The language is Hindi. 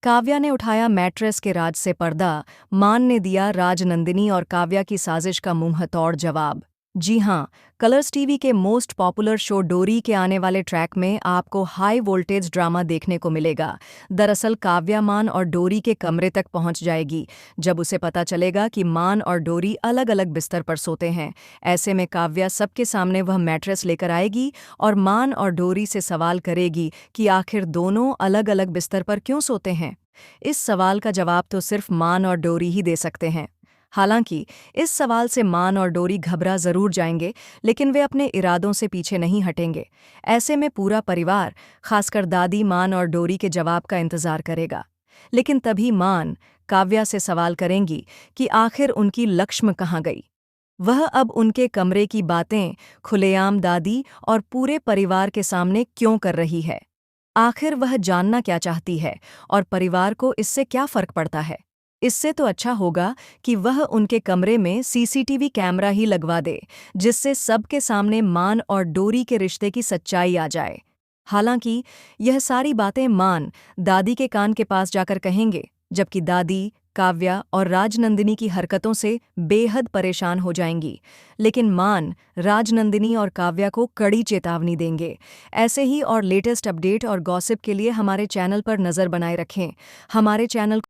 काव्या ने उठाया मैट्रेस के राज से पर्दा। मान ने दिया राजनंदिनी और काव्या की साजिश का मुंहतोड़ जवाब। जी हाँ, कलर्स टीवी के मोस्ट पॉपुलर शो डोरी के आने वाले ट्रैक में आपको हाई वोल्टेज ड्रामा देखने को मिलेगा। दरअसल काव्या मान और डोरी के कमरे तक पहुंच जाएगी जब उसे पता चलेगा कि मान और डोरी अलग अलग बिस्तर पर सोते हैं। ऐसे में काव्या सबके सामने वह मैट्रेस लेकर आएगी और मान और डोरी से सवाल करेगी कि आखिर दोनों अलग अलग बिस्तर पर क्यों सोते हैं। इस सवाल का जवाब तो सिर्फ मान और डोरी ही दे सकते हैं। हालांकि इस सवाल से मान और डोरी घबरा जरूर जाएंगे, लेकिन वे अपने इरादों से पीछे नहीं हटेंगे। ऐसे में पूरा परिवार, खासकर दादी मान और डोरी के जवाब का इंतजार करेगा। लेकिन तभी मान काव्या से सवाल करेंगी कि आखिर उनकी लक्ष्म कहाँ गई। वह अब उनके कमरे की बातें खुलेआम दादी और पूरे परिवार के सामने क्यों कर रही है। आखिर वह जानना क्या चाहती है और परिवार को इससे क्या फर्क पड़ता है। इससे तो अच्छा होगा कि वह उनके कमरे में सीसीटीवी कैमरा ही लगवा दे, जिससे सबके सामने मान और डोरी के रिश्ते की सच्चाई आ जाए। हालांकि यह सारी बातें मान दादी के कान के पास जाकर कहेंगे, जबकि दादी काव्या और राजनंदिनी की हरकतों से बेहद परेशान हो जाएंगी। लेकिन मान राजनंदिनी और काव्या को कड़ी चेतावनी देंगे। ऐसे ही और लेटेस्ट अपडेट और गॉसिप के लिए हमारे चैनल पर नज़र बनाए रखें। हमारे चैनल